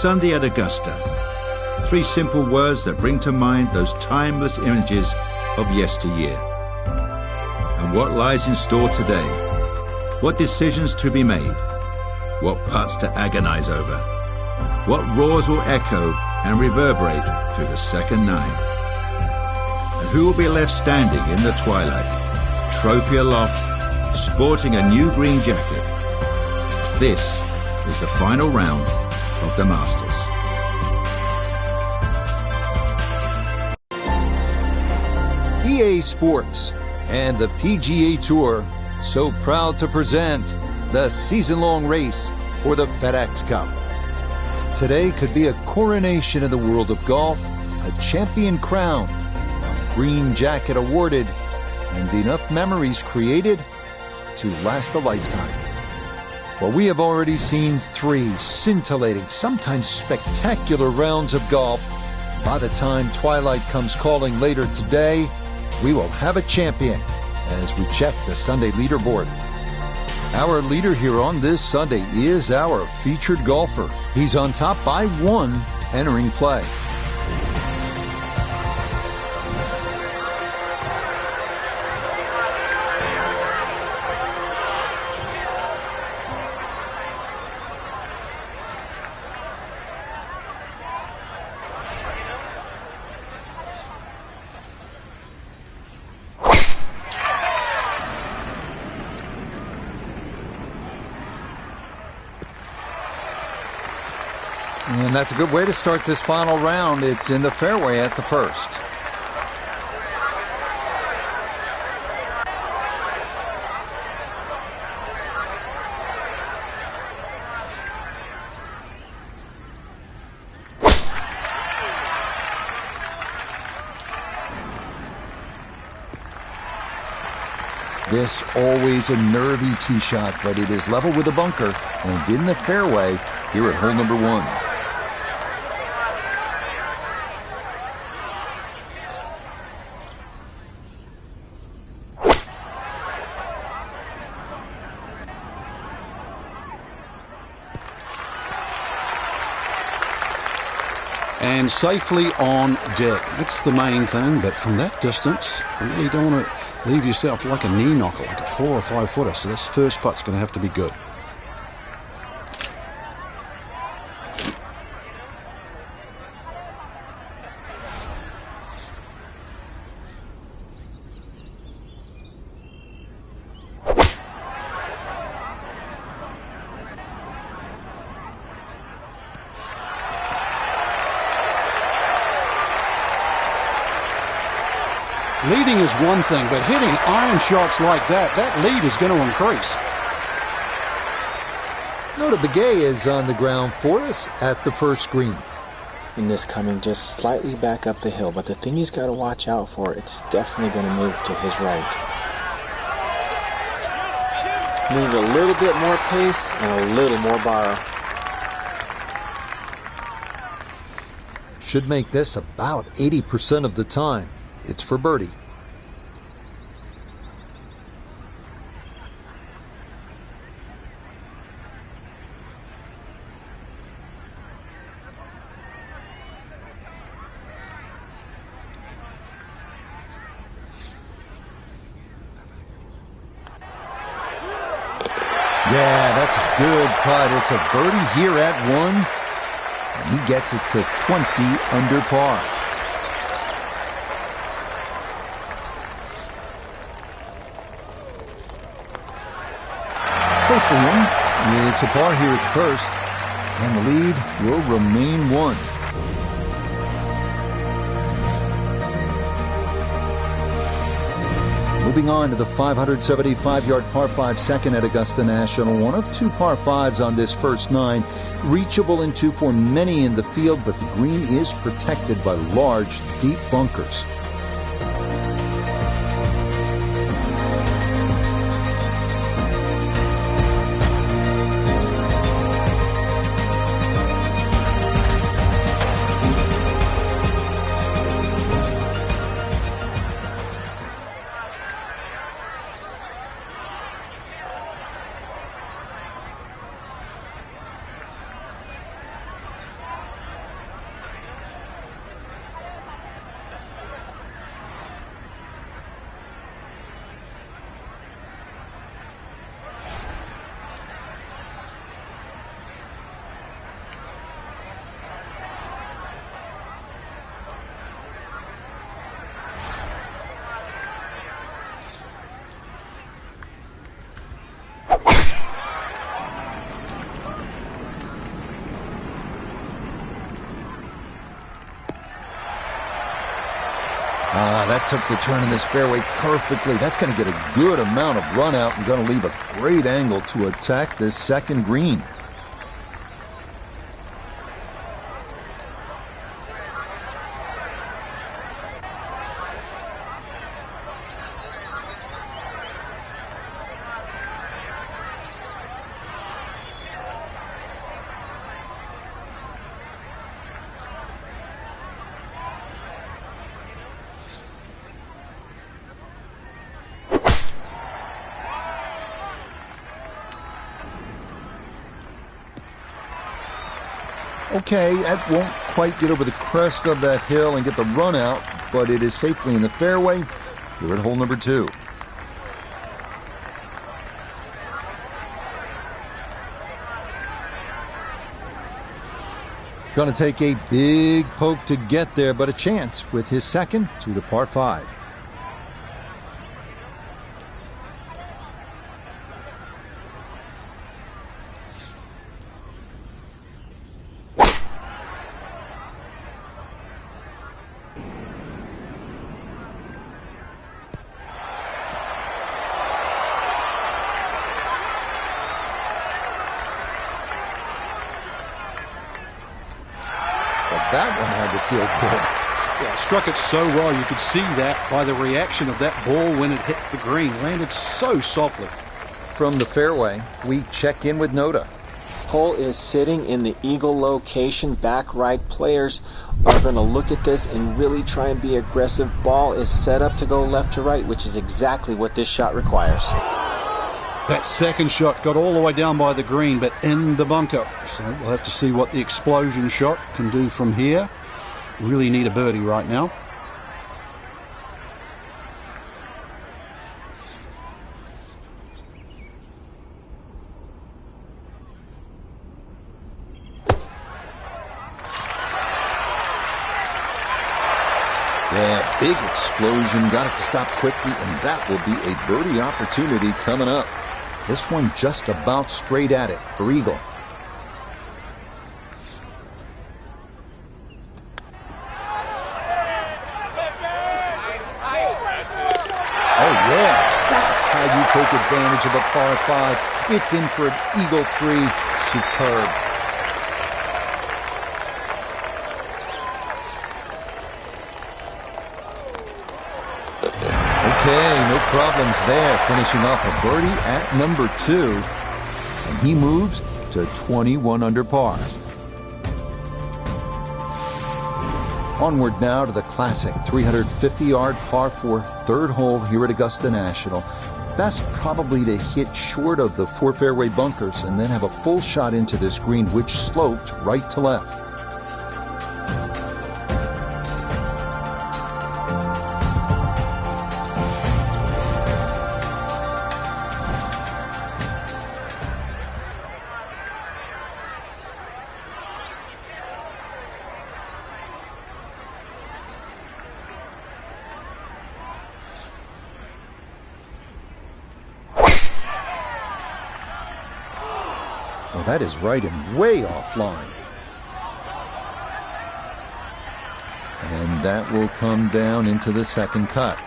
Sunday at Augusta. 3 simple words that bring to mind those timeless images of yesteryear. And what lies in store today? What decisions to be made? What putts to agonize over? What roars will echo and reverberate through the second 9? And who will be left standing in the twilight, trophy aloft, sporting a new green jacket? This is the final round of the Masters. EA Sports and the PGA Tour so proud to present the season-long race for the FedEx Cup. Today could be a coronation in the world of golf, a champion crown, a green jacket awarded, and enough memories created to last a lifetime. Well, we have already seen 3 scintillating, sometimes spectacular rounds of golf. By the time twilight comes calling later today, we will have a champion as we check the Sunday leaderboard. Our leader here on this Sunday is our featured golfer. He's on top by 1 entering play. And that's a good way to start this final round. It's in the fairway at the first. This always a nervy tee shot, but it is level with a bunker and in the fairway here at hole number 1. And safely on deck. That's the main thing, but from that distance, you don't want to leave yourself like a knee knocker, like a 4 or 5 footer. So this first putt's going to have to be good. Leading is one thing, but hitting iron shots like that lead is going to increase. Nota Begay is on the ground for us at the first green. In this coming just slightly back up the hill, but the thing he's got to watch out for, it's definitely going to move to his right. Need a little bit more pace and a little more borrow. Should make this about 80% of the time. It's for birdie. Yeah, that's a good putt. It's a birdie here at 1, and he gets it to 20 under par. Safely in. It's a par here at first, and the lead will remain 1. Moving on to the 575-yard par 5 second at Augusta National. One of 2 par 5s on this first 9. Reachable in 2 for many in the field, but the green is protected by large, deep bunkers. That took the turn in this fairway perfectly. That's going to get a good amount of run out and going to leave a great angle to attack this second green. Okay, that won't quite get over the crest of that hill and get the run out, but it is safely in the fairway here at hole number 2. Going to take a big poke to get there, but a chance with his second to the par 5. That one had to feel good. Yeah, struck it so well. You could see that by the reaction of that ball when it hit the green. Landed so softly. From the fairway, we check in with Nota. Hole is sitting in the eagle location. Back right players are going to look at this and really try and be aggressive. Ball is set up to go left to right, which is exactly what this shot requires. That second shot got all the way down by the green, but in the bunker. So we'll have to see what the explosion shot can do from here. Really need a birdie right now. Yeah, big explosion. Got it to stop quickly, and that will be a birdie opportunity coming up. This one just about straight at it for Eagle. Oh, yeah. That's how you take advantage of a par 5. It's in for an Eagle 3. Superb. Okay, no problems there. Finishing off a birdie at number 2. And he moves to 21 under par. Onward now to the classic 350-yard par 4 third hole here at Augusta National. Best probably to hit short of the 4 fairway bunkers and then have a full shot into this green, which slopes right to left. Well, that is right and way offline. And that will come down into the second cut.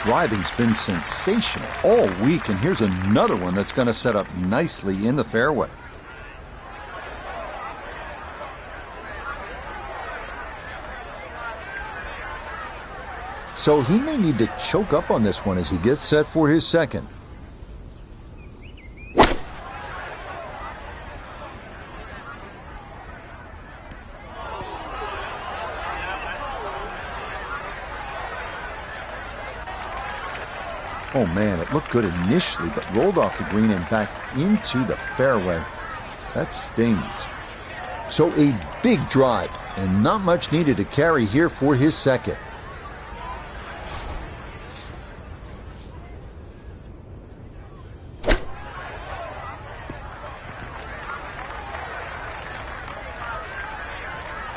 Driving's been sensational all week, and here's another one that's going to set up nicely in the fairway. So he may need to choke up on this one as he gets set for his second. Oh man, it looked good initially, but rolled off the green and back into the fairway. That stings. So a big drive, and not much needed to carry here for his second.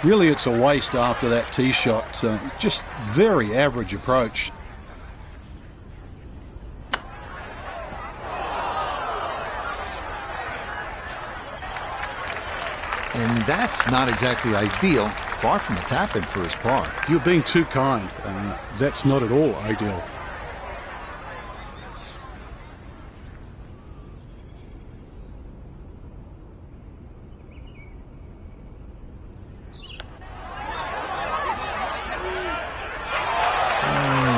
Really, it's a waste after that tee shot. Just very average approach. And that's not exactly ideal. Far from a tap-in for his par. You're being too kind. That's not at all ideal.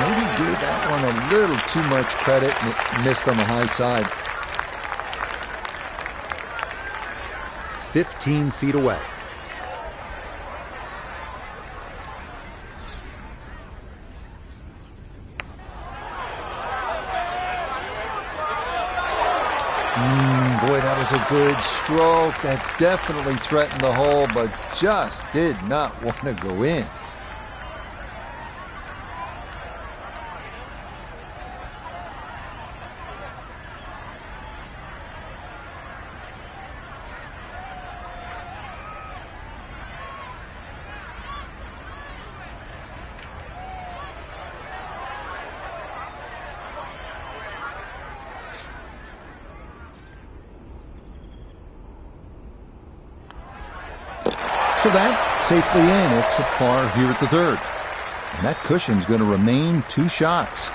Maybe gave that one a little too much credit and it missed on the high side. 15 feet away. Boy, that was a good stroke. That definitely threatened the hole, but just did not want to go in. So that safely in. It's a par here at the third. And that cushion's going to remain 2 shots.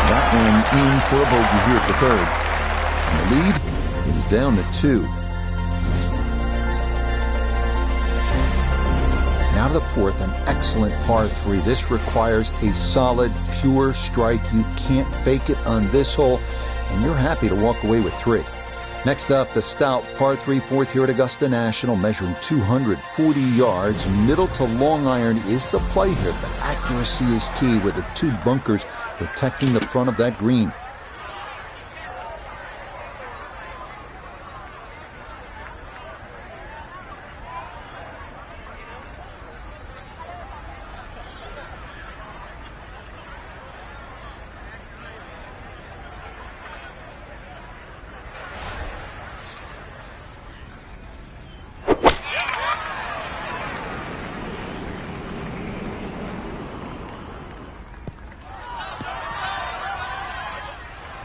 That one in for a bogey here at the third. And the lead is down to 2. Now to the fourth, an excellent par 3. This requires a solid, pure strike. You can't fake it on this hole, and you're happy to walk away with 3. Next up, the stout par 3 fourth here at Augusta National, measuring 240 yards. Middle to long iron is the play here, but accuracy is key with the 2 bunkers protecting the front of that green.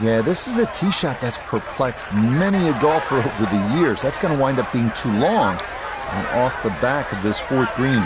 Yeah, this is a tee shot that's perplexed many a golfer over the years. That's going to wind up being too long and off the back of this fourth green.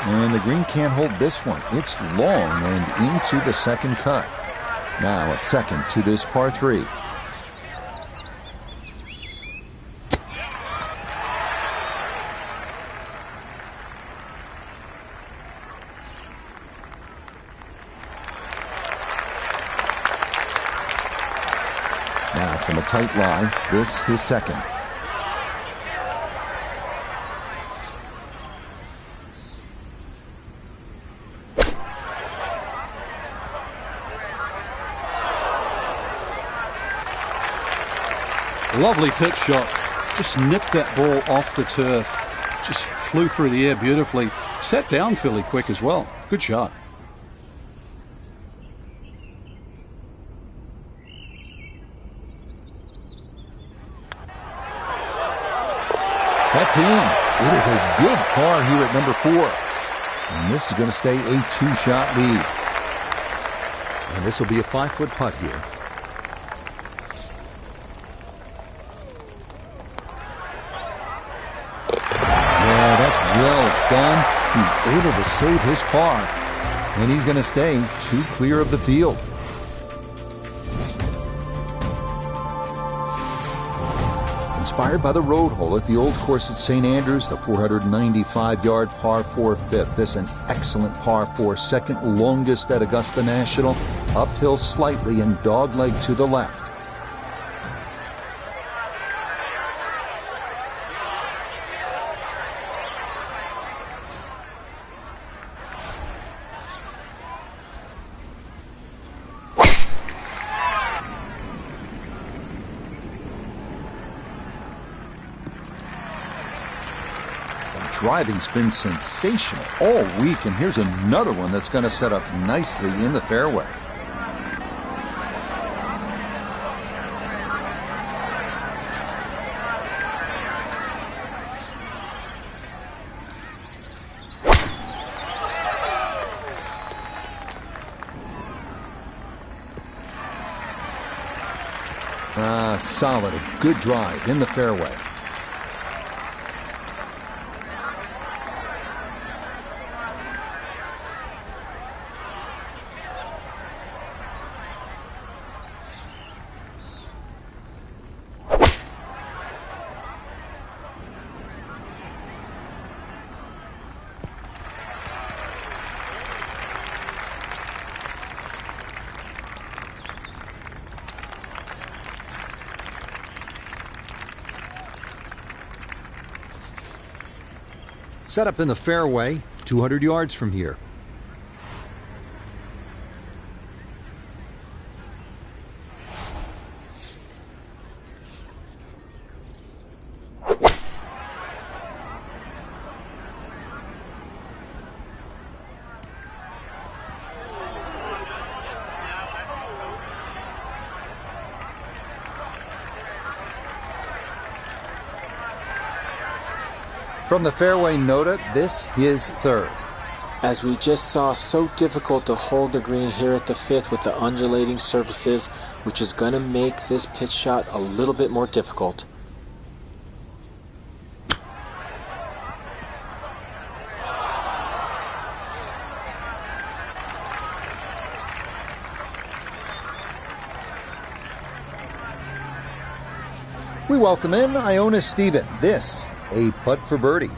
And the green can't hold this one. It's long and into the second cut. Now a second to this par 3. from a tight lie. This his second. Lovely pitch shot. Just nipped that ball off the turf. Just flew through the air beautifully. Sat down fairly quick as well. Good shot. That's in. It is a good par here at number 4. And this is going to stay a 2-shot lead. And this will be a 5-foot putt here. Yeah, that's well done. He's able to save his par. And he's going to stay 2 clear of the field. Inspired by the road hole at the old course at St. Andrews, the 495-yard par 4 fifth. This an excellent par 4, second longest at Augusta National. Uphill slightly and dogleg to the left. Driving's been sensational all week, and here's another one that's going to set up nicely in the fairway. Solid, a good drive in the fairway. Set up in the fairway, 200 yards from here. From the fairway nota, this is third. As we just saw, so difficult to hold the green here at the 5th with the undulating surfaces, which is going to make this pitch shot a little bit more difficult. We welcome in Iona Stephen. This, a putt for birdie.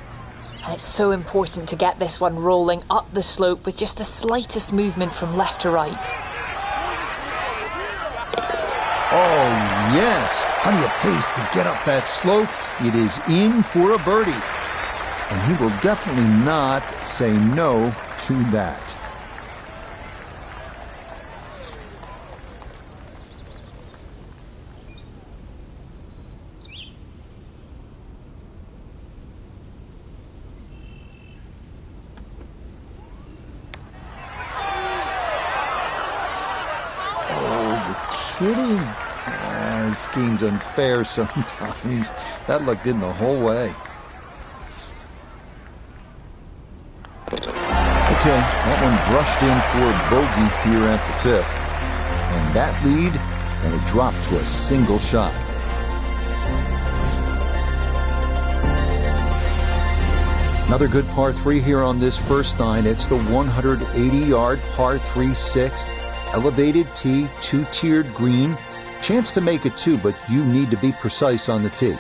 And it's so important to get this one rolling up the slope with just the slightest movement from left to right. Oh, yes. Plenty of pace to get up that slope. It is in for a birdie. And he will definitely not say no to that. Kidding? This game's unfair sometimes. That looked in the whole way. Okay, that one brushed in for a bogey here at the 5th. And that lead going to drop to a single shot. Another good par 3 here on this first nine. It's the 180-yard par 3 6th. Elevated tee, 2-tiered green. Chance to make it 2, but you need to be precise on the tee.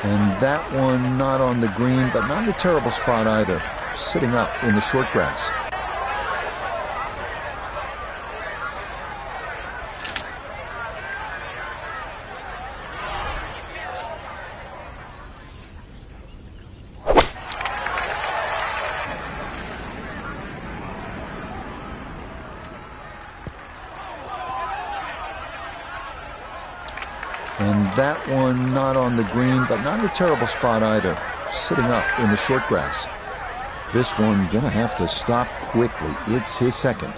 And that one not on the green, but not in a terrible spot either. Sitting up in the short grass. And that one not on the green, but not in a terrible spot either. Sitting up in the short grass. This one gonna have to stop quickly. It's his second.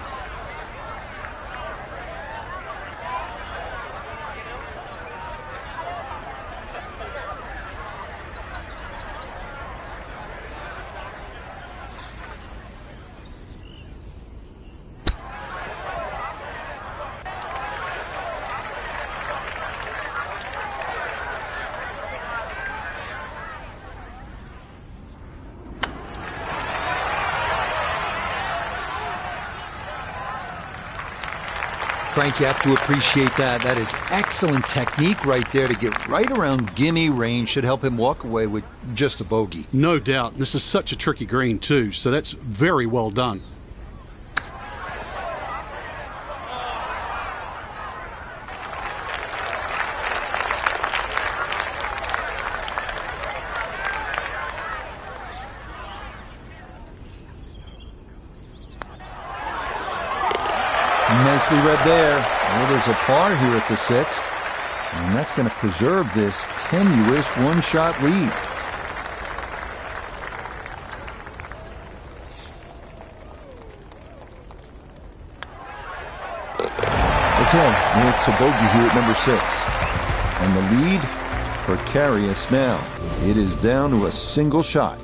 Frank, you have to appreciate that. That is excellent technique right there to get right around gimme range. Should help him walk away with just a bogey. No doubt. This is such a tricky green too, so that's very well done. Nicely read there. It is a par here at the 6th. And that's going to preserve this tenuous one-shot lead. Okay, it's a bogey here at number 6. And the lead precarious now. It is down to a single shot.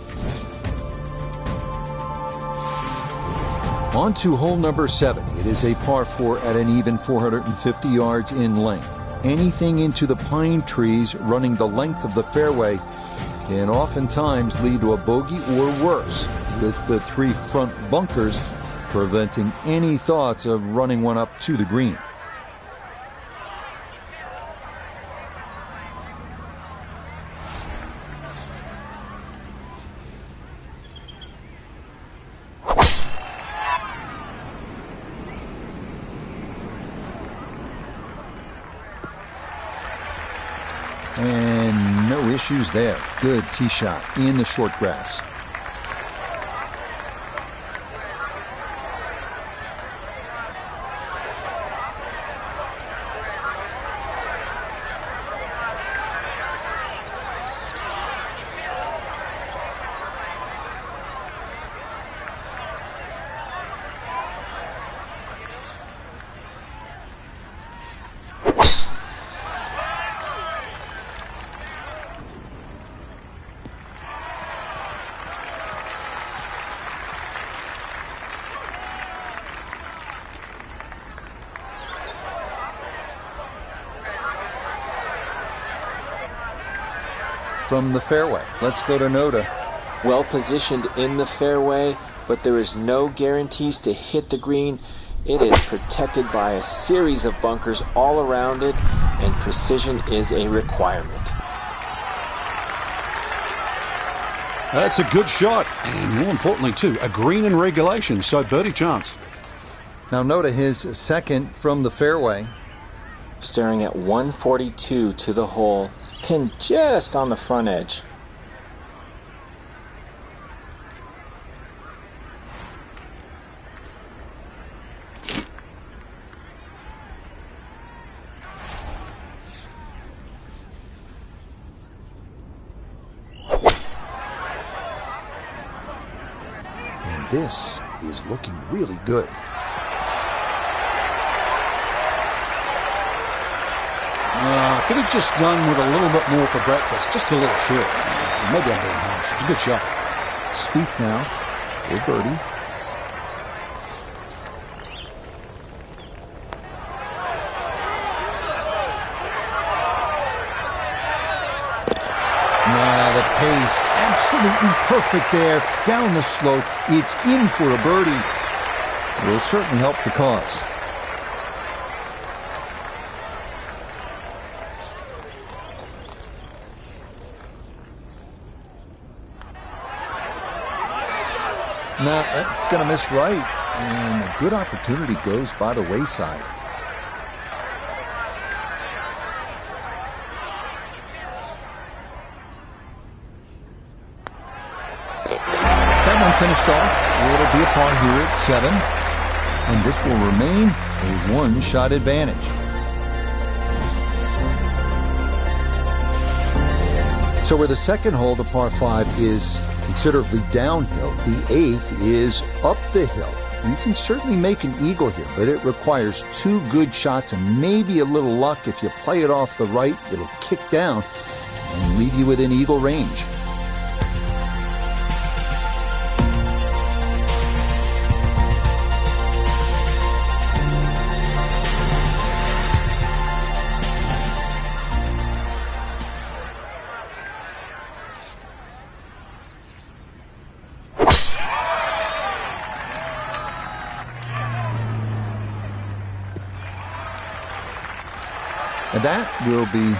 On to hole number 7. It is a par 4 at an even 450 yards in length. Anything into the pine trees running the length of the fairway can oftentimes lead to a bogey or worse, with the 3 front bunkers preventing any thoughts of running one up to the green. And no issues there. Good tee shot in the short grass. From the fairway, let's go to Noda. Well positioned in the fairway, but there is no guarantees to hit the green. It is protected by a series of bunkers all around it, and precision is a requirement. That's a good shot, and more importantly too, a green in regulation, so birdie chance. Now Noda, his second from the fairway. Staring at 142 to the hole, pinned just on the front edge. And this is looking really good. Could have just done with a little bit more for breakfast, just a little short. Maybe I'm being harsh. It's a good shot. Spieth now for birdie. Now the pace, absolutely perfect there. Down the slope, it's in for a birdie. Will certainly help the cause. No, that's going to miss right. And a good opportunity goes by the wayside. That one finished off. It'll be a par here at 7. And this will remain a one-shot advantage. So where the second hole, the par 5, is considerably downhill, the 8th is up the hill. You can certainly make an eagle here, but it requires 2 good shots and maybe a little luck. If you play it off the right, it'll kick down and leave you within eagle range. And that will be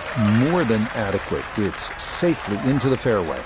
more than adequate. It's safely into the fairway.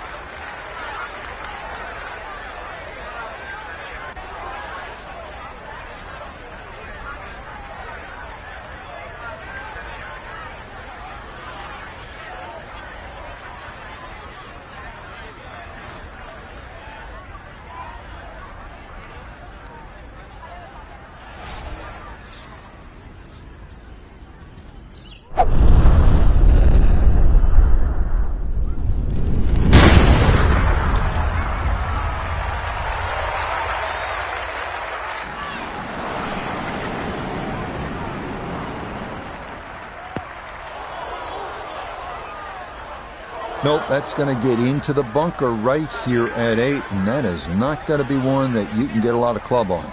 Nope, that's going to get into the bunker right here at 8, and that is not going to be one that you can get a lot of club on.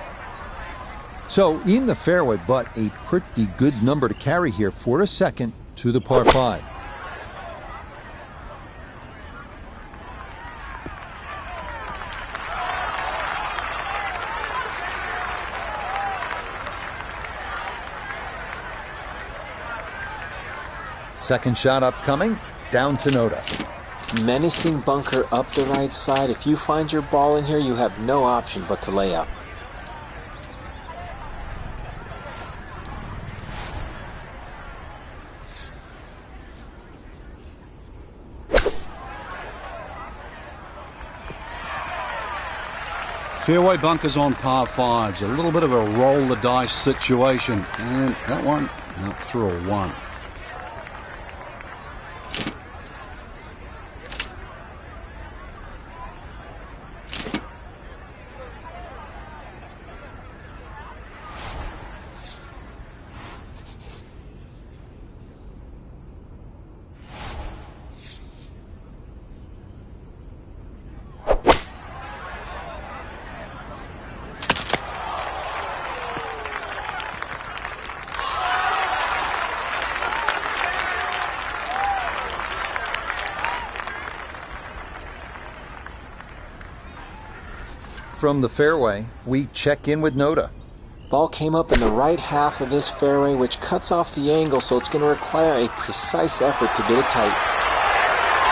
So, in the fairway, but a pretty good number to carry here for a second to the par 5. Second shot upcoming. Down to Noda. Menacing bunker up the right side. If you find your ball in here, you have no option but to lay up. Fairway bunkers on par 5s. A little bit of a roll the dice situation. And that one up through a 1. From the fairway, we check in with Noda. Ball came up in the right half of this fairway, which cuts off the angle, so it's going to require a precise effort to get it tight.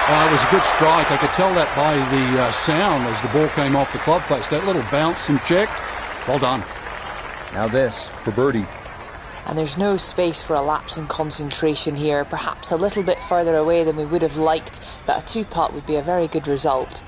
It was a good strike. I could tell that by the sound as the ball came off the club face. That little bounce and check. Well done. Now this for birdie. And there's no space for a lapse in concentration here. Perhaps a little bit further away than we would have liked, but a 2-putt would be a very good result.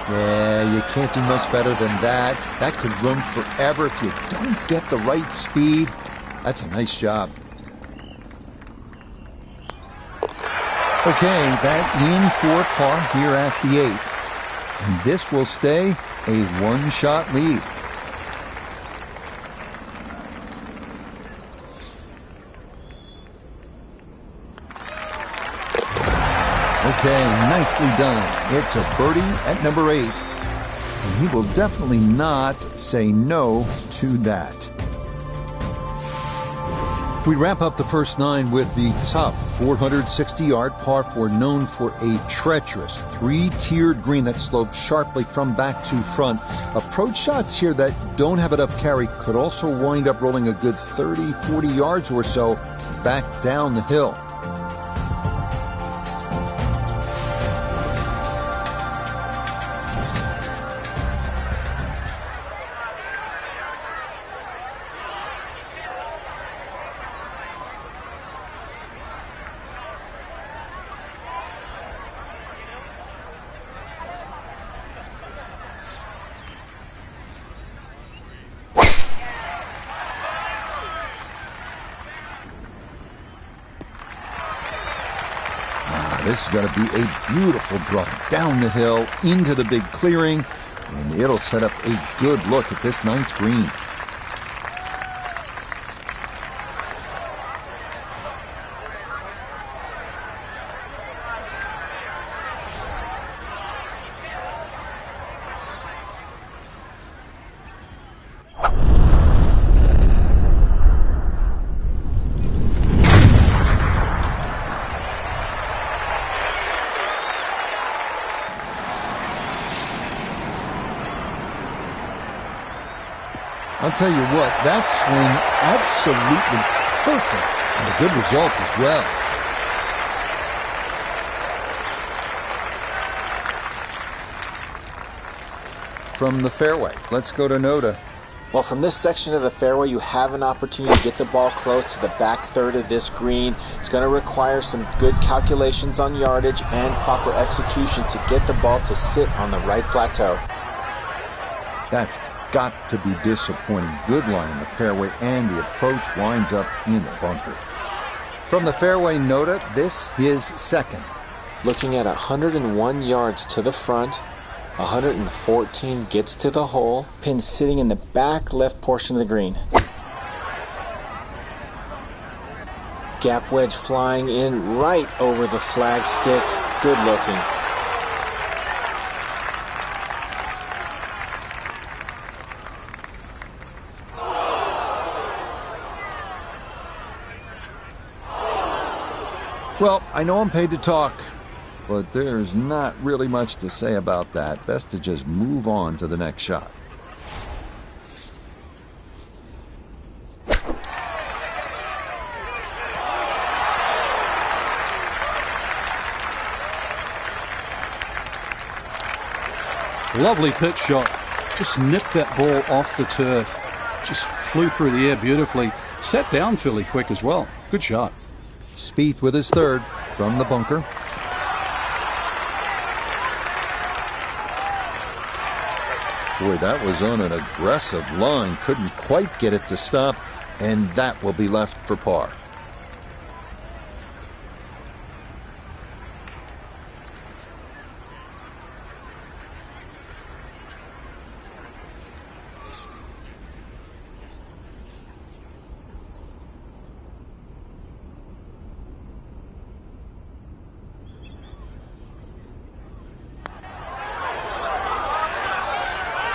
Yeah, you can't do much better than that. That could run forever if you don't get the right speed. That's a nice job. Okay, that in for par here at the 8th. And this will stay a one-shot lead. Okay, nicely done. It's a birdie at number 8. And he will definitely not say no to that. We wrap up the first 9 with the tough 460-yard par 4, known for a treacherous 3-tiered green that slopes sharply from back to front. Approach shots here that don't have enough carry could also wind up rolling a good 30, 40 yards or so back down the hill. This is going to be a beautiful drive down the hill into the big clearing, and it'll set up a good look at this 9th green. I'll tell you what, that swing absolutely perfect, and a good result as well. From the fairway, let's go to Notah. Well, from this section of the fairway, you have an opportunity to get the ball close to the back third of this green. It's going to require some good calculations on yardage and proper execution to get the ball to sit on the right plateau. That's got to be disappointing. Good line in the fairway, and the approach winds up in the bunker. From the fairway, Notah, this is second. Looking at 101 yards to the front, 114 gets to the hole, pin sitting in the back left portion of the green. Gap wedge flying in right over the flag stick. Good looking. Well, I know I'm paid to talk, but there's not really much to say about that. Best to just move on to the next shot. Lovely pitch shot. Just nipped that ball off the turf. Just flew through the air beautifully. Sat down fairly quick as well. Good shot. Spieth with his third from the bunker. Boy, that was on an aggressive line. Couldn't quite get it to stop, and that will be left for par.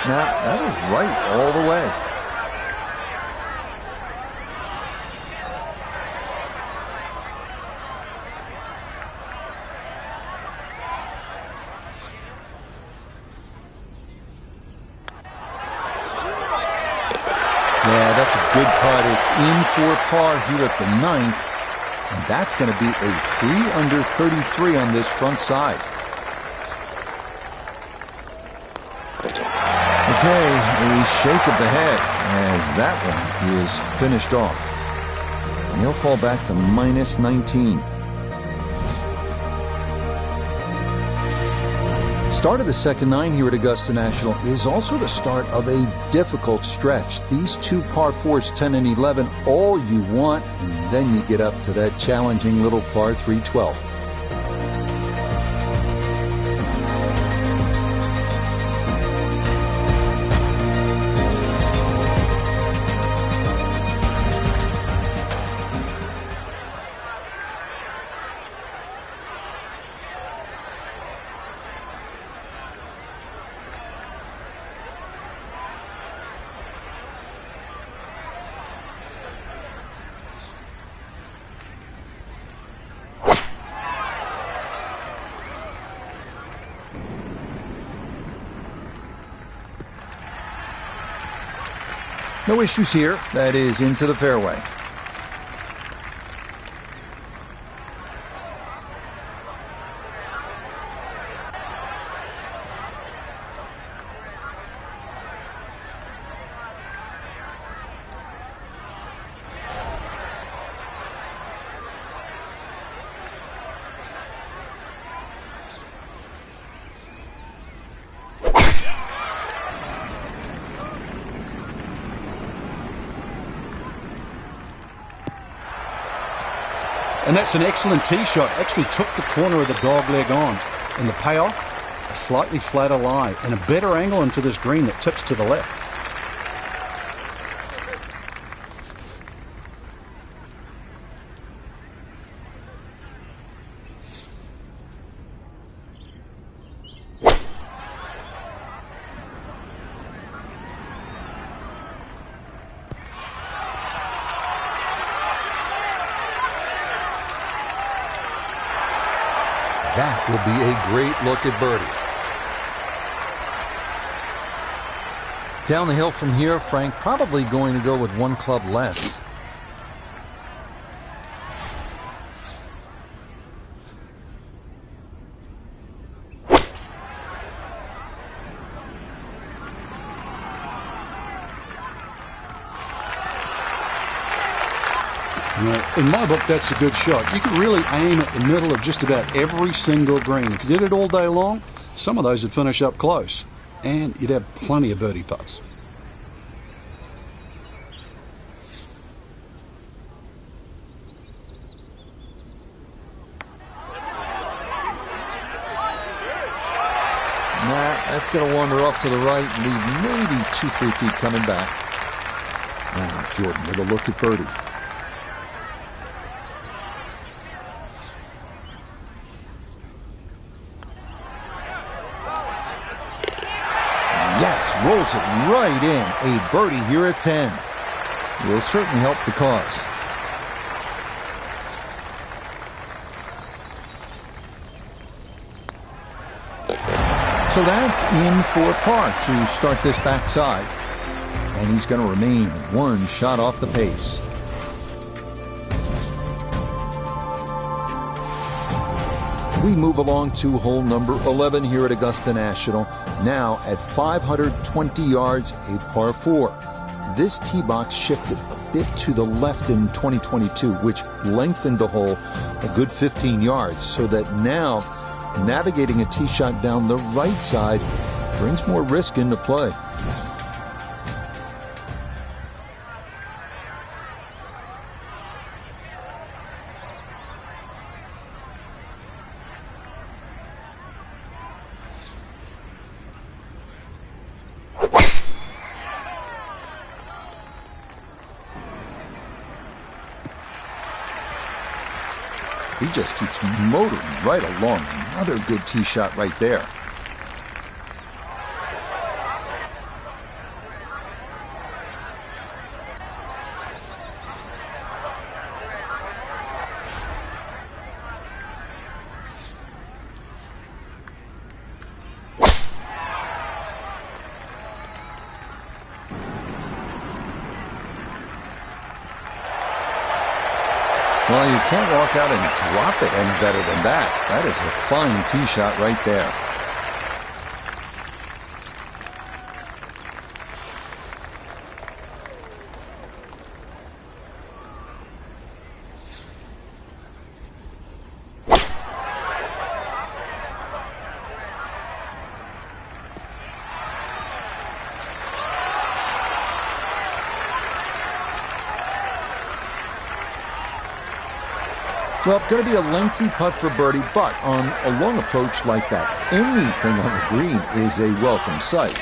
Now, that was right all the way. Yeah, that's a good putt. It's in for par here at the 9th, and that's going to be a 3 under 33 on this front side. Okay, a shake of the head as that one is finished off. And he'll fall back to minus 19. Start of the second 9 here at Augusta National is also the start of a difficult stretch. These 2 par 4s, 10 and 11, all you want, and then you get up to that challenging little par 3, 12. No issues here. That is into the fairway. And that's an excellent tee shot. Actually took the corner of the dog leg on. And the payoff, a slightly flatter lie and a better angle into this green that tips to the left. That will be a great look at birdie. Down the hill from here, Frank probably going to go with one club less. In my book, that's a good shot. You can really aim at the middle of just about every single green. If you did it all day long, some of those would finish up close, and you'd have plenty of birdie putts. That's going to wander off to the right and leave maybe 2-3 feet coming back. Now Jordan with a look at birdie. Yes, rolls it right in. A birdie here at 10. Will certainly help the cause. So that's in for par to start this backside. And he's going to remain one shot off the pace. We move along to hole number 11 here at Augusta National. Now at 520 yards, a par 4. This tee box shifted a bit to the left in 2022, which lengthened the hole a good 15 yards, so that now navigating a tee shot down the right side brings more risk into play. He just keeps motoring right along. Another good tee shot right there. Well, you can't walk out and drop it any better than that. That is a fine tee shot right there. Well, going to be a lengthy putt for birdie, but on a long approach like that, anything on the green is a welcome sight.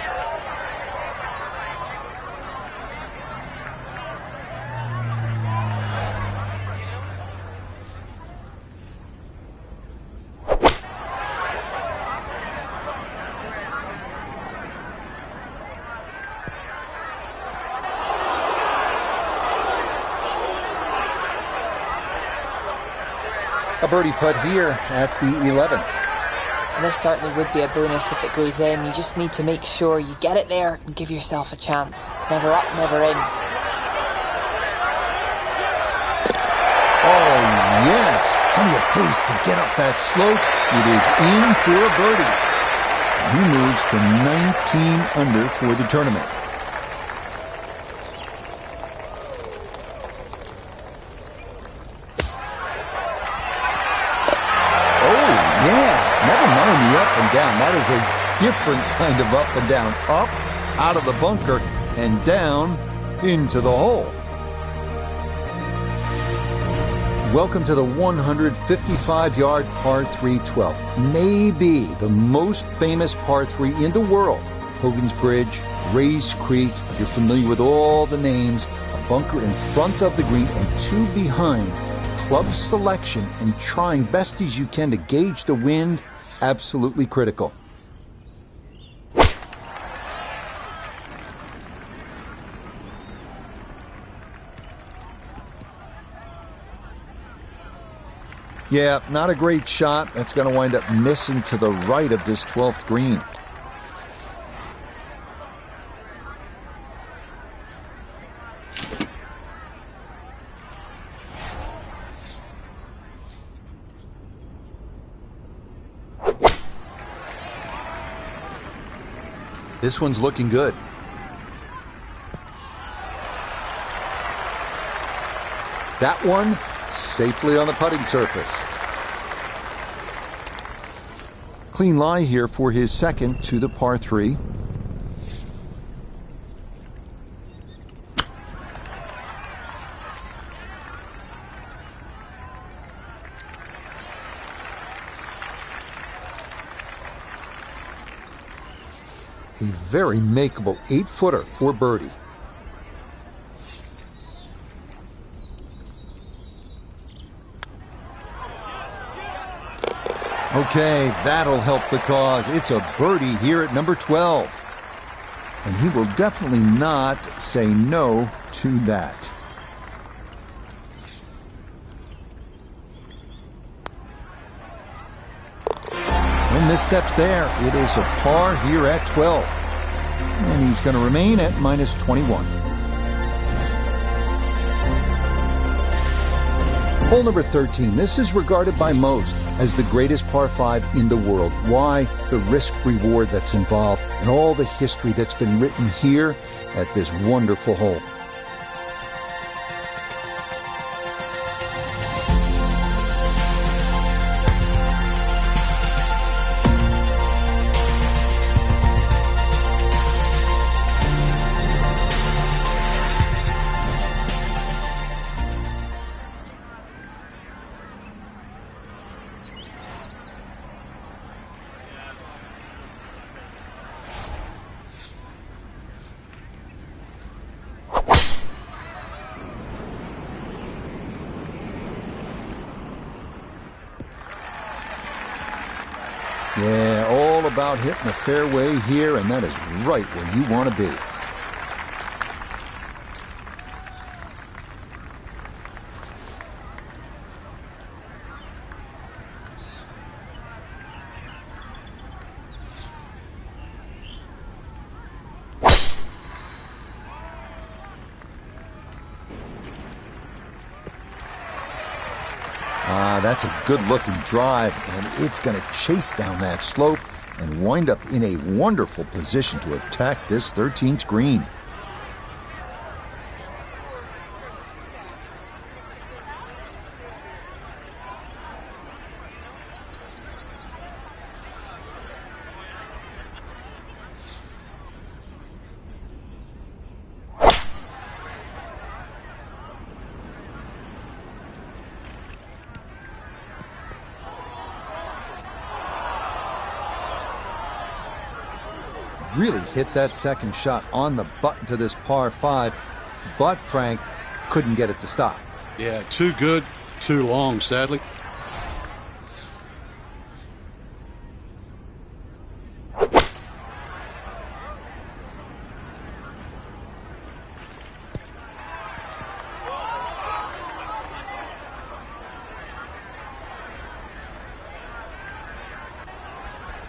A birdie putt here at the 11th. And this certainly would be a bonus if it goes in. You just need to make sure you get it there and give yourself a chance. Never up, never in. Oh, yes. Plenty of pace to get up that slope. It is in for a birdie. He moves to 19 under for the tournament. Oh, yeah. Never mind the up and down. That is a different kind of up and down. Up, out of the bunker, and down into the hole. Welcome to the 155-yard par 3 12th. Maybe the most famous par 3 in the world. Hogan's Bridge, Rays Creek. You're familiar with all the names. A bunker in front of the green and two behind. Club selection and trying best as you can to gauge the wind, absolutely critical. Yeah, not a great shot. That's going to wind up missing to the right of this 12th green. This one's looking good. That one safely on the putting surface. Clean lie here for his second to the par 3. A very makeable 8-footer for birdie. Okay, that'll help the cause. It's a birdie here at number 12. And he will definitely not say no to that. No missteps there. It is a par here at 12. And he's going to remain at minus 21. Hole number 13. This is regarded by most as the greatest par 5 in the world. Why? The risk-reward that's involved and all the history that's been written here at this wonderful hole. Yeah, all about hitting the fairway here, and that is right where you want to be. That's a good-looking drive, and it's going to chase down that slope and wind up in a wonderful position to attack this 13th green. Really hit that second shot on the button to this par 5, but Frank couldn't get it to stop. Yeah, too good, too long, sadly.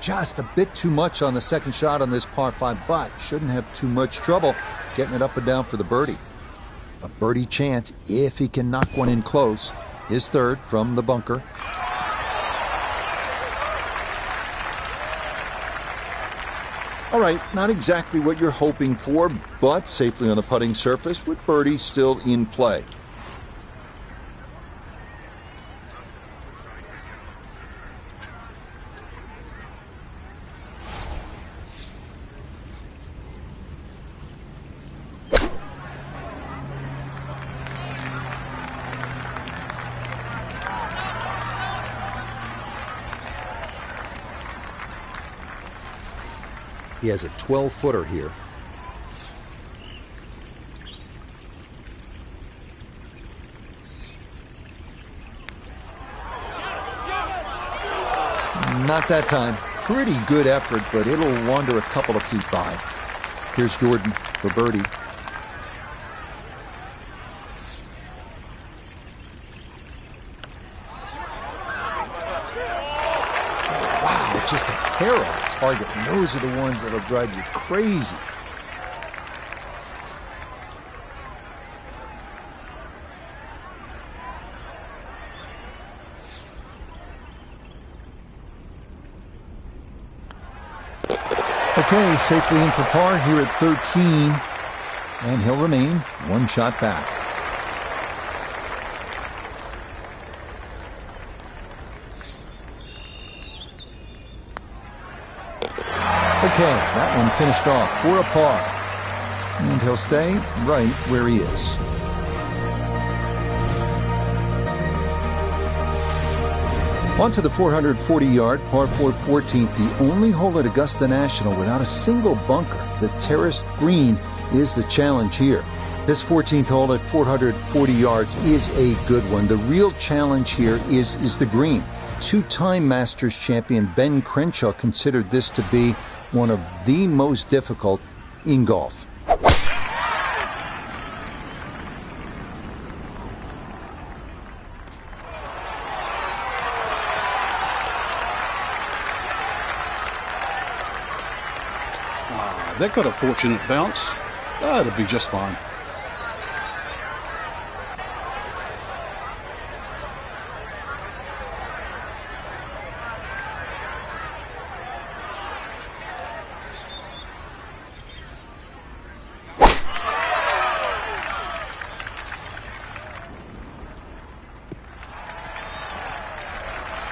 just a bit too much on the second shot on this par 5, but shouldn't have too much trouble getting it up and down for the birdie. A birdie chance if he can knock one in close. His third from the bunker. All right, not exactly what you're hoping for, but safely on the putting surface with birdie still in play. He has a 12-footer here. Not that time. Pretty good effort, but it'll wander a couple of feet by. Here's Jordan for birdie. Wow, just a hair off target. And those are the ones that'll drive you crazy. Okay, safely in for par here at 13, and he'll remain one shot back. Okay, that one finished off for a par, and he'll stay right where he is. On to the 440-yard par 4 14th, the only hole at Augusta National without a single bunker. The terraced green is the challenge here. This 14th hole at 440 yards is a good one. The real challenge here is the green. Two-time Masters champion Ben Crenshaw considered this to be one of the most difficult in golf. That got a fortunate bounce. That'll be just fine.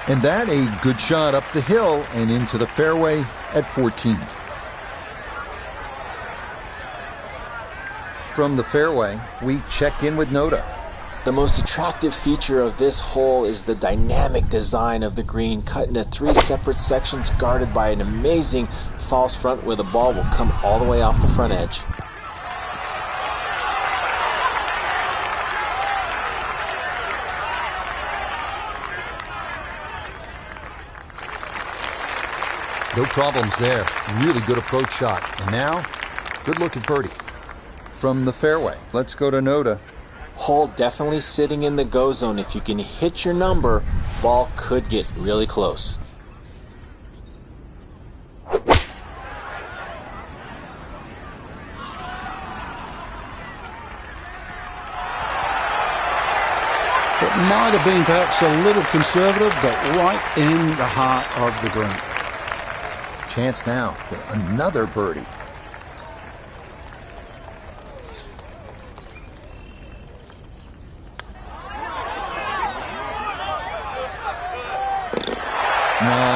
And that a good shot up the hill and into the fairway at 14. From the fairway, we check in with Notah. The most attractive feature of this hole is the dynamic design of the green, cut into 3 separate sections guarded by an amazing false front where the ball will come all the way off the front edge. No problems there. Really good approach shot. And now, good look at birdie. From the fairway, let's go to Notah. Hole definitely sitting in the go zone. If you can hit your number, ball could get really close. It might have been perhaps a little conservative, but right in the heart of the green. Chance now for another birdie.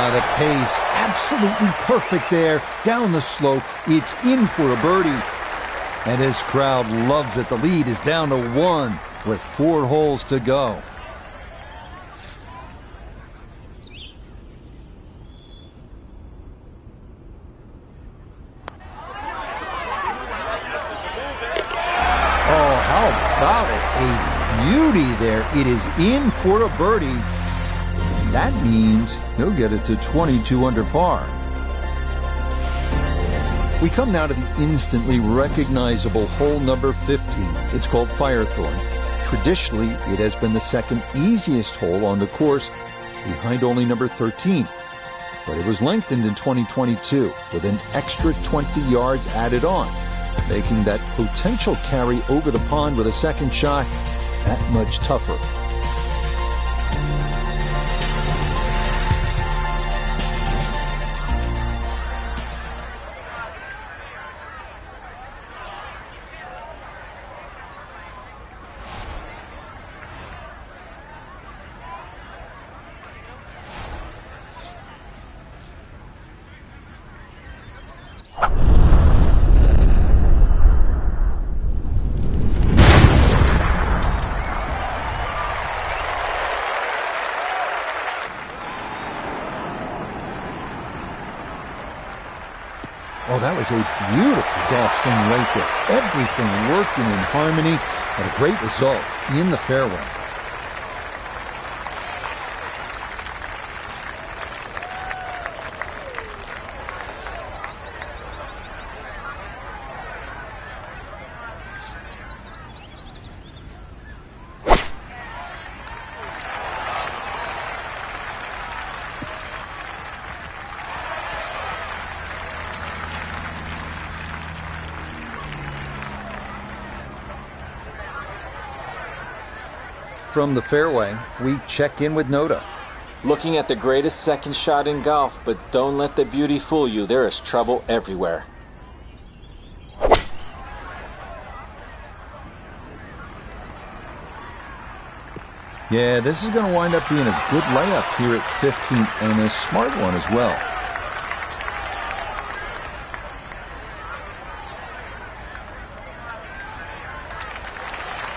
The pace absolutely perfect there. Down the slope, it's in for a birdie. And his crowd loves it. The lead is down to 1 with 4 holes to go. Oh, how about it? A beauty there. It is in for a birdie. That means he'll get it to 22 under par. We come now to the instantly recognizable hole number 15. It's called Firethorn. Traditionally, it has been the second easiest hole on the course, behind only number 13. but it was lengthened in 2022 with an extra 20 yards added on, making that potential carry over the pond with a second shot that much tougher. Oh, that was a beautiful golf swing right there. Everything working in harmony and a great result in the fairway. From the fairway, we check in with Notah. Looking at the greatest second shot in golf, but don't let the beauty fool you. There is trouble everywhere. Yeah, this is going to wind up being a good layup here at 15, and a smart one as well.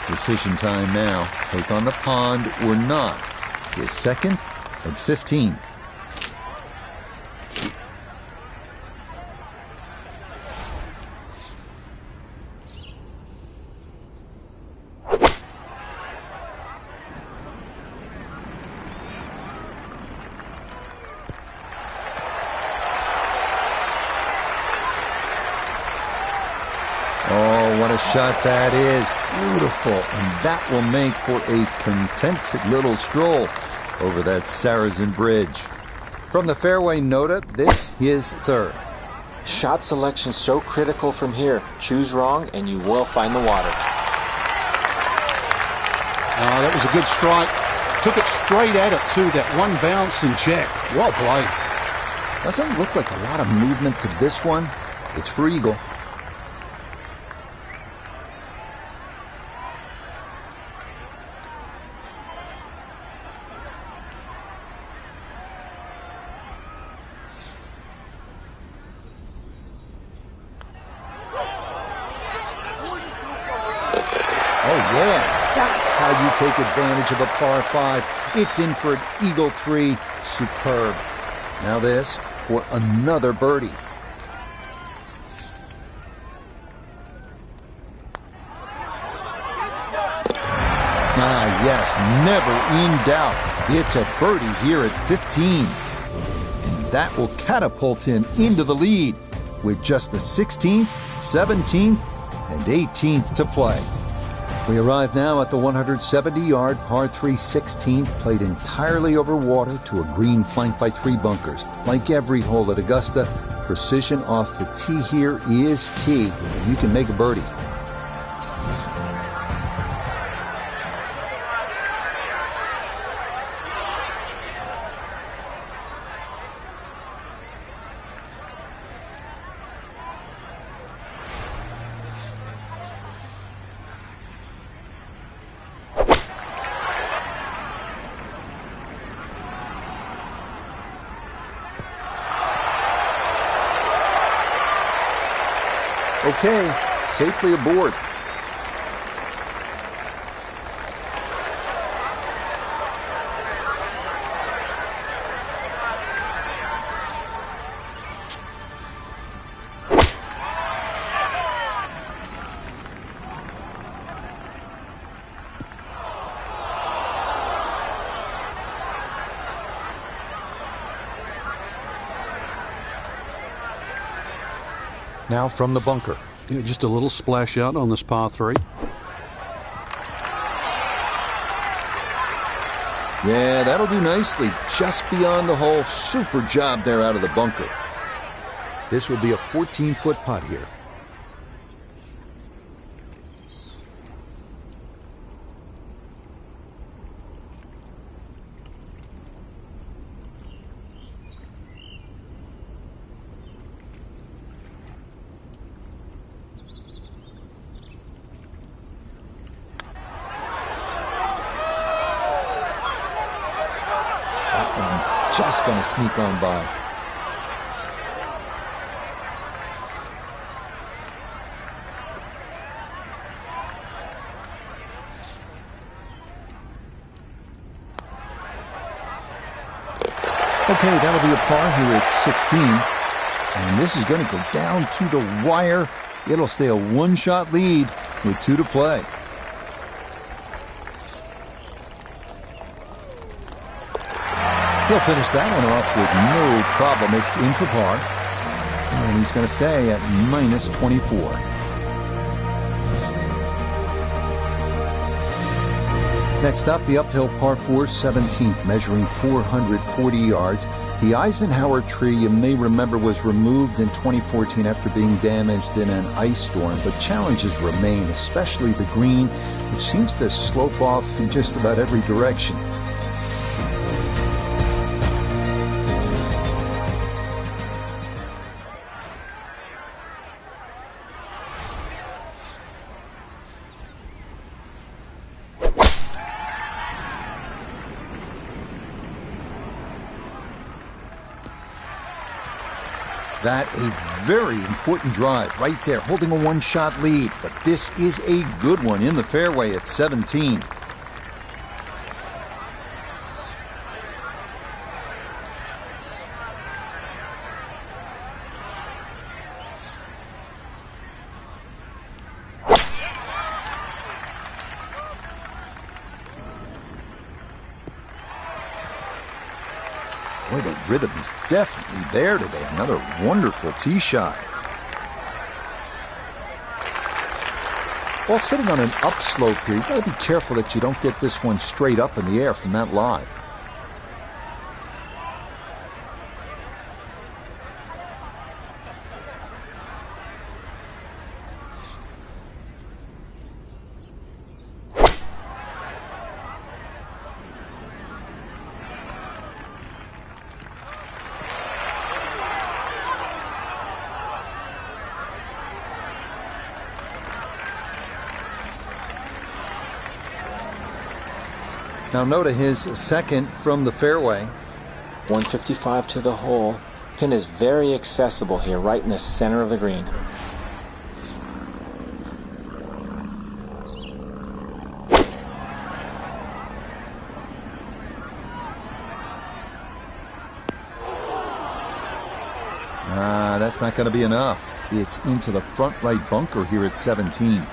Decision time now. Take on the pond or not. His second at 15. Oh, what a shot that is. Beautiful. And that will make for a contented little stroll over that Sarazen Bridge. From the fairway, Notah, this is third. Shot selection so critical from here. Choose wrong and you will find the water. That was a good strike. Took it straight at it too. That one bounce and check. Well played. Doesn't look like a lot of movement to this one. It's for eagle. Take advantage of a par 5. It's in for an eagle 3. Superb. Now this for another birdie. Yes, never in doubt. It's a birdie here at 15. And that will catapult him into the lead with just the 16th, 17th, and 18th to play. We arrive now at the 170-yard par 3 16th, played entirely over water to a green flanked by 3 bunkers. Like every hole at Augusta, precision off the tee here is key, and you can make a birdie. Okay, safely aboard. Now from the bunker. Just a little splash out on this par 3. Yeah, that'll do nicely. Just beyond the hole. Super job there out of the bunker. This will be a 14-foot putt here. Just gonna sneak on by. Okay, that'll be a par here at 16. And this is gonna go down to the wire. It'll stay a one-shot lead with 2 to play. He'll finish that one off with no problem. It's in for par. And he's going to stay at minus 24. Next up, the uphill par 4 17th, measuring 440 yards. The Eisenhower tree, you may remember, was removed in 2014 after being damaged in an ice storm, but challenges remain, especially the green, which seems to slope off in just about every direction. That a very important drive right there, holding a one-shot lead. But this is a good one in the fairway at 17. Boy, the rhythm is definitely there today. Another wonderful tee shot. While sitting on an upslope here, you gotta be careful that you don't get this one straight up in the air from that lie. Now Notah his second from the fairway. 155 to the hole. Pin is very accessible here, right in the center of the green. That's not going to be enough. It's into the front right bunker here at 17.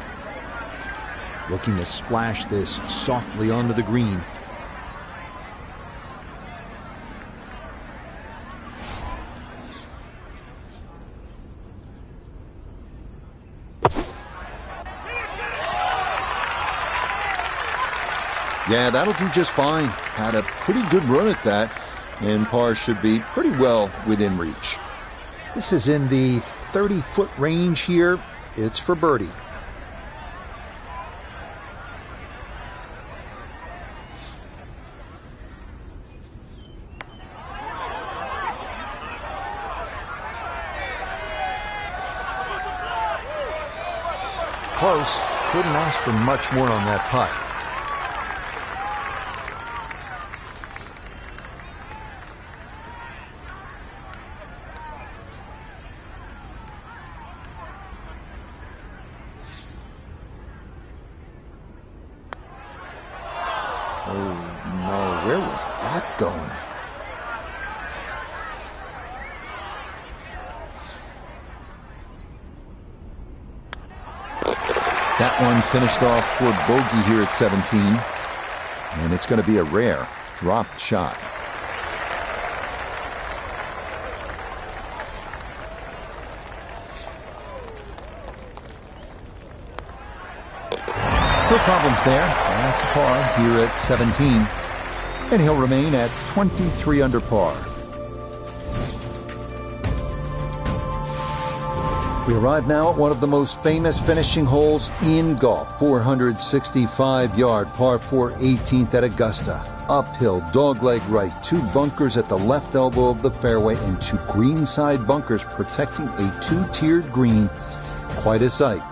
Looking to splash this softly onto the green. Yeah, that'll do just fine. Had a pretty good run at that, and par should be pretty well within reach. This is in the 30-foot range here. It's for birdie. Close. Couldn't ask for much more on that putt. Oh no, where was that going? That one finished off for bogey here at 17. And it's going to be a rare dropped shot. No problems there. That's a par here at 17. and he'll remain at 23 under par. We arrive now at one of the most famous finishing holes in golf, 465-yard par 4 18th at Augusta. Uphill, dogleg right, 2 bunkers at the left elbow of the fairway and 2 greenside bunkers protecting a 2-tiered green. Quite a sight.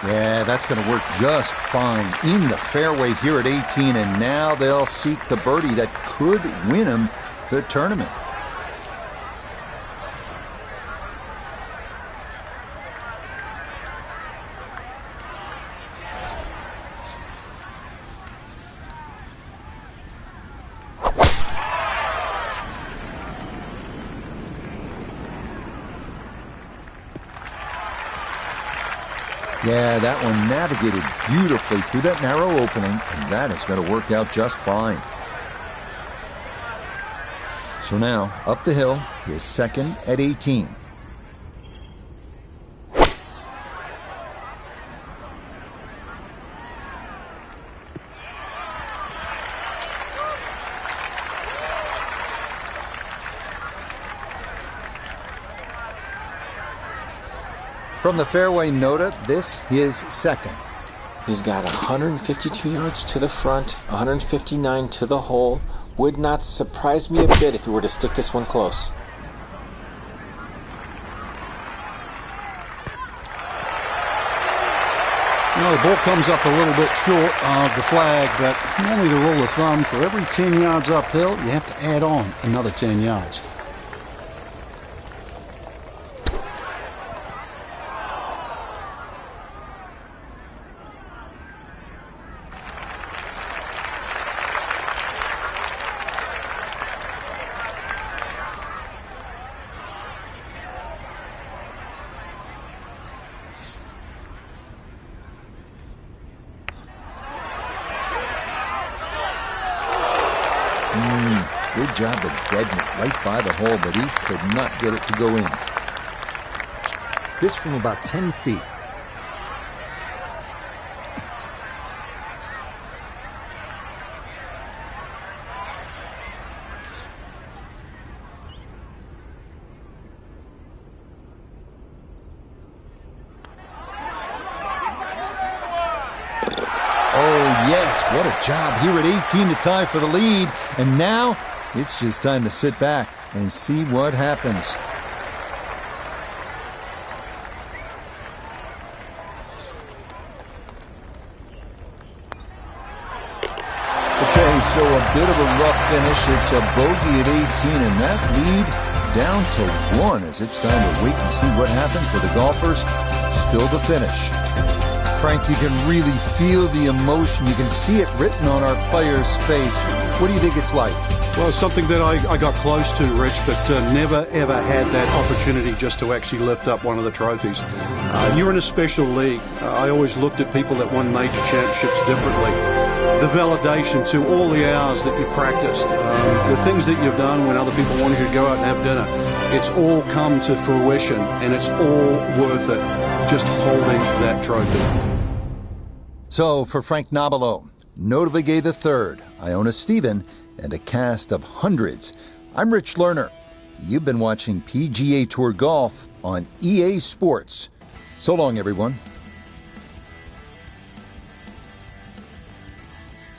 Yeah, that's going to work just fine in the fairway here at 18, and now they'll seek the birdie that could win them the tournament. Yeah, that one navigated beautifully through that narrow opening, and that is going to work out just fine. So now, up the hill, his second at 18. From the fairway Nota, this is second. He's got 152 yards to the front, 159 to the hole. Would not surprise me a bit if he were to stick this one close. You know, the ball comes up a little bit short of the flag, but normally the rule of thumb, for every 10 yards uphill, you have to add on another 10 yards. Good job to deaden it right by the hole, but he could not get it to go in. This from about 10 feet. Oh, yes, what a job here at 18 to tie for the lead. And now it's just time to sit back and see what happens. Okay, so a bit of a rough finish. It's a bogey at 18, and that lead down to 1 as it's time to wait and see what happens for the golfers still to finish. Frank, you can really feel the emotion. You can see it written on our players' face. What do you think it's like? Well, something that I got close to, Rich, but never, ever had that opportunity just to actually lift up one of the trophies. You're in a special league. I always looked at people that won major championships differently. The validation to all the hours that you practiced, the things that you've done when other people wanted you to go out and have dinner, it's all come to fruition, and it's all worth it, just holding that trophy. So, for Frank Nobilo, Nota Begay III, Iona Stephen, and a cast of hundreds, I'm Rich Lerner. You've been watching PGA Tour Golf on EA Sports. So long, everyone.